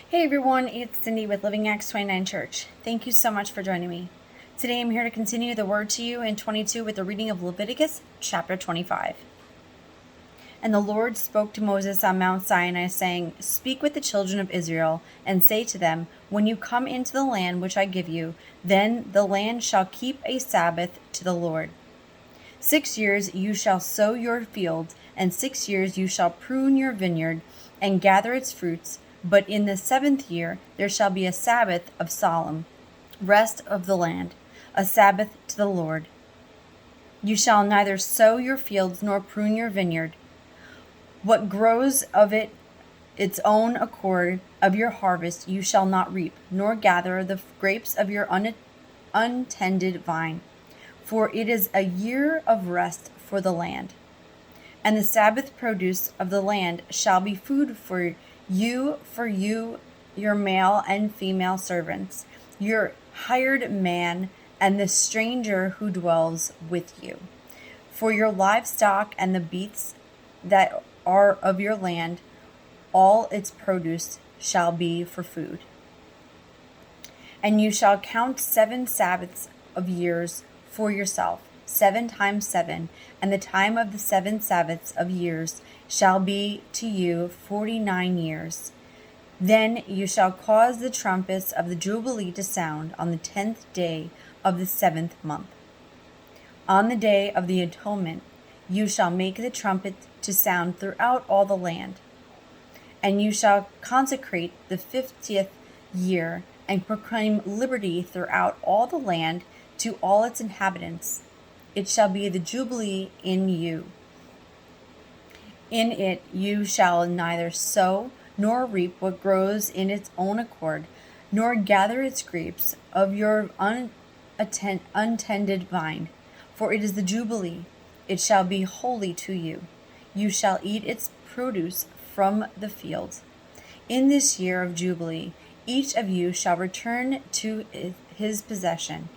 Hey everyone, it's Cindy with Living Acts 29 Church. Thank you so much for joining me. Today I'm here to continue the word to you in 22 with the reading of Leviticus chapter 25. And the Lord spoke to Moses on Mount Sinai, saying, Speak with the children of Israel, and say to them, When you come into the land which I give you, then the land shall keep a Sabbath to the Lord. 6 years you shall sow your fields, and 6 years you shall prune your vineyard, and gather its fruits. But in the 7th year there shall be a Sabbath of solemn rest of the land, a Sabbath to the Lord. You shall neither sow your fields nor prune your vineyard. What grows of it its own accord of your harvest you shall not reap, nor gather the grapes of your untended vine. For it is a year of rest for the land. And the Sabbath produce of the land shall be food for you, your male and female servants, your hired man, and the stranger who dwells with you. For your livestock and the beasts that are of your land, all its produce shall be for food. And you shall count 7 Sabbaths of years for yourself, 7 times 7, and the time of the 7 Sabbaths of years shall be to you 49 years. Then you shall cause the trumpets of the Jubilee to sound on the 10th day of the 7th month. On the day of the atonement you shall make the trumpet to sound throughout all the land. And you shall consecrate the 50th year, and proclaim liberty throughout all the land to all its inhabitants. It shall be the Jubilee in you. In it you shall neither sow nor reap what grows in its own accord, nor gather its grapes of your untended vine. For it is the Jubilee. It shall be holy to you. You shall eat its produce from the field. In this year of Jubilee, each of you shall return to his possession.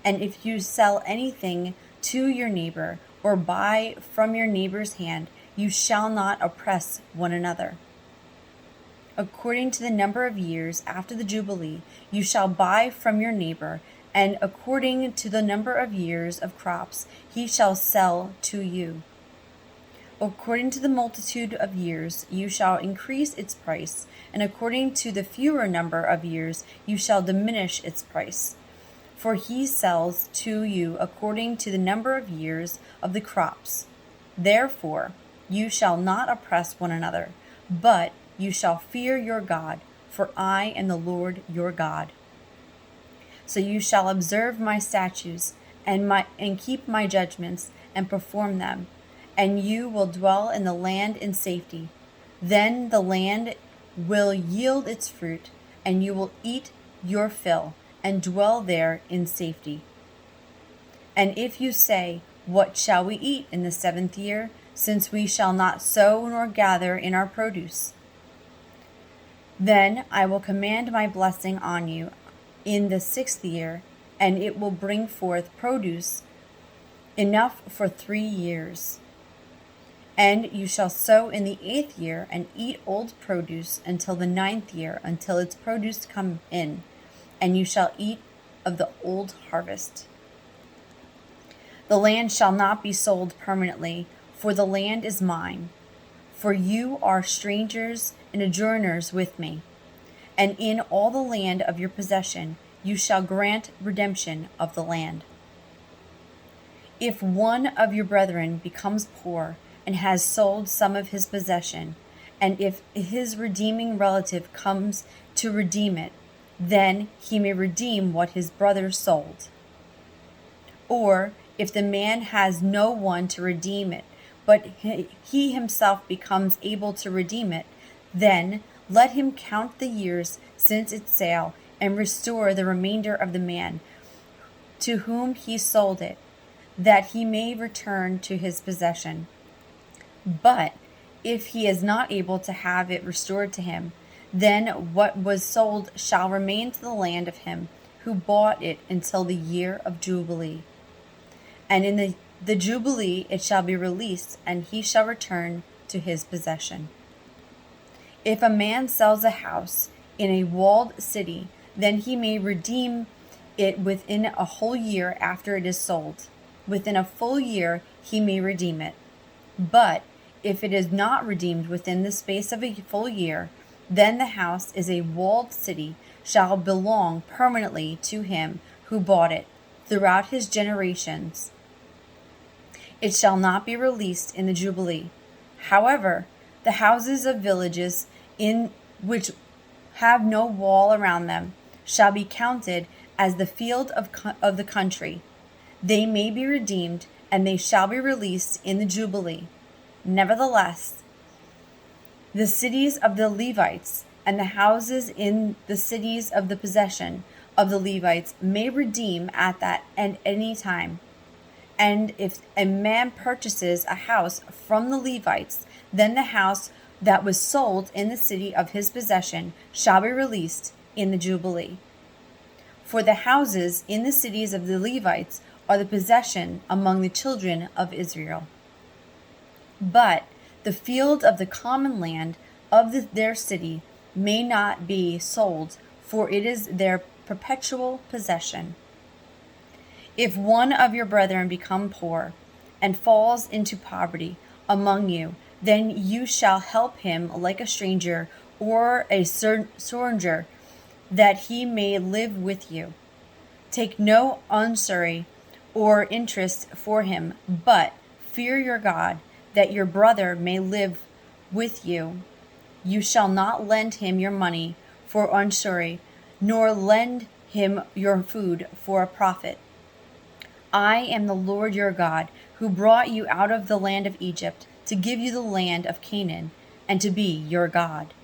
And if you sell anything to your neighbor, or buy from your neighbor's hand, you shall not oppress one another. According to the number of years after the Jubilee, you shall buy from your neighbor, and according to the number of years of crops, he shall sell to you. According to the multitude of years, you shall increase its price, and according to the fewer number of years, you shall diminish its price. For he sells to you according to the number of years of the crops. Therefore, you shall not oppress one another, but you shall fear your God, for I am the Lord your God. So you shall observe my statutes and keep my judgments and perform them, and you will dwell in the land in safety. Then the land will yield its fruit, and you will eat your fill, and dwell there in safety. And if you say, What shall we eat in the 7th year, since we shall not sow nor gather in our produce? Then I will command my blessing on you in the 6th year, and it will bring forth produce enough for 3 years. And you shall sow in the 8th year, and eat old produce until the 9th year, until its produce come in, and you shall eat of the old harvest. The land shall not be sold permanently, for the land is mine. For you are strangers and adjourners with me. And in all the land of your possession you shall grant redemption of the land. If one of your brethren becomes poor and has sold some of his possession, and if his redeeming relative comes to redeem it, then he may redeem what his brother sold. Or if the man has no one to redeem it, but he himself becomes able to redeem it, then let him count the years since its sale and restore the remainder of the man to whom he sold it, that he may return to his possession. But if he is not able to have it restored to him, then what was sold shall remain to the land of him who bought it until the year of Jubilee. And in the Jubilee it shall be released, and he shall return to his possession. If a man sells a house, in a walled city, then he may redeem it within a whole year after it is sold. Within a full year he may redeem it. But if it is not redeemed within the space of a full year, then the house is a walled city, shall belong permanently to him who bought it throughout his generations. It shall not be released in the Jubilee. However, the houses of villages in which have no wall around them shall be counted as the field of the country. They may be redeemed, and they shall be released in the Jubilee. Nevertheless, the cities of the Levites and the houses in the cities of the possession of the Levites may redeem at that and any time. And if a man purchases a house from the Levites, then the house that was sold in the city of his possession shall be released in the Jubilee. For the houses in the cities of the Levites are the possession among the children of Israel. But the field of the common land of their city may not be sold, for it is their perpetual possession. If one of your brethren become poor and falls into poverty among you, then you shall help him like a stranger or a sojourner, that he may live with you. Take no usury or interest for him, but fear your God, that your brother may live with you. You shall not lend him your money for usury, nor lend him your food for a profit. I am the Lord your God, who brought you out of the land of Egypt to give you the land of Canaan, and to be your God.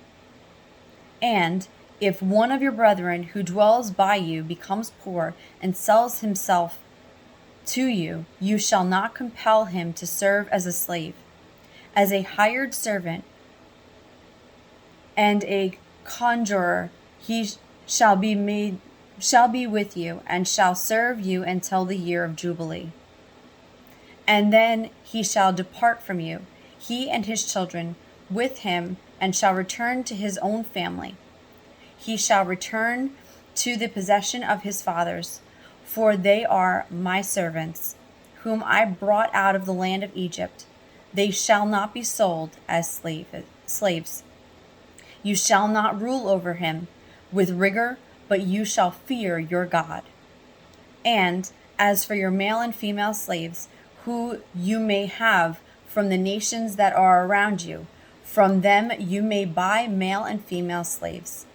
And if one of your brethren who dwells by you becomes poor and sells himself to you, you shall not compel him to serve as a slave, as a hired servant and a conjurer. He shall be with you and shall serve you until the year of Jubilee. And then he shall depart from you, he and his children with him, and shall return to his own family. He shall return to the possession of his fathers, for they are my servants, whom I brought out of the land of Egypt. They shall not be sold as slaves. You shall not rule over him with rigor, but you shall fear your God. And as for your male and female slaves, who you may have from the nations that are around you, from them you may buy male and female slaves.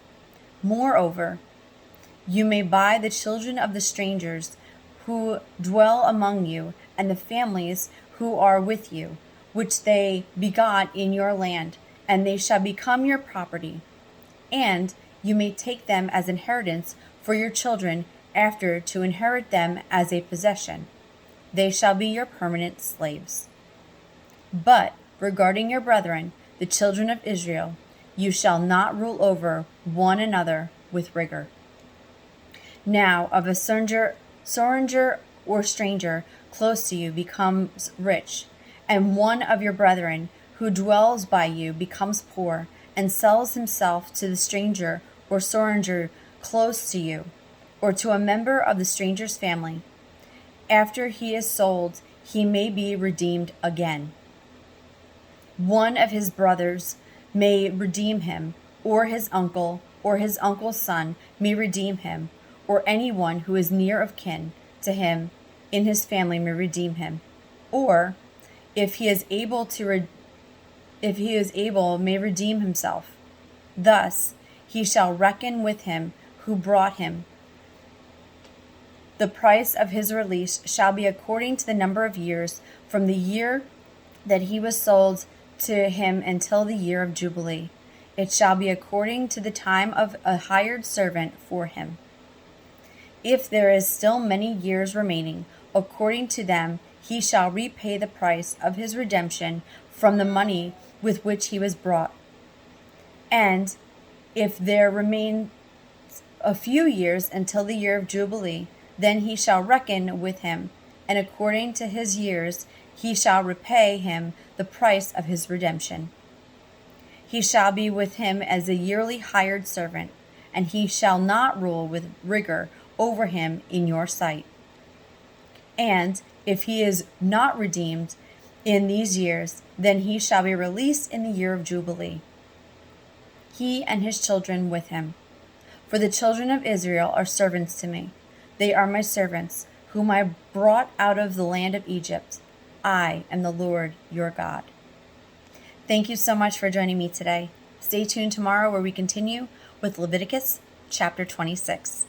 Moreover, you may buy the children of the strangers who dwell among you, and the families who are with you, which they begot in your land, and they shall become your property. And you may take them as inheritance for your children after, to inherit them as a possession. They shall be your permanent slaves. But regarding your brethren, the children of Israel, you shall not rule over one another with rigor. Now, if a sojourner or stranger close to you becomes rich, and one of your brethren who dwells by you becomes poor, and sells himself to the stranger or sojourner close to you, or to a member of the stranger's family, after he is sold, he may be redeemed again. One of his brothers may redeem him, or his uncle's son may redeem him, or anyone who is near of kin to him in his family may redeem him, or if he is able, may redeem himself. Thus he shall reckon with him who brought him. The price of his release shall be according to the number of years from the year that he was sold to him until the year of Jubilee. It shall be according to the time of a hired servant for him. If there is still many years remaining, according to them he shall repay the price of his redemption from the money with which he was brought. And if there remain a few years until the year of Jubilee, then he shall reckon with him, and according to his years he shall repay him the price of his redemption. He shall be with him as a yearly hired servant, and he shall not rule with rigor over him in your sight. And if he is not redeemed in these years, then he shall be released in the year of Jubilee, he and his children with him. For the children of Israel are servants to me. They are my servants, whom I brought out of the land of Egypt. I am the Lord your God. Thank you so much for joining me today. Stay tuned tomorrow where we continue with Leviticus chapter 26.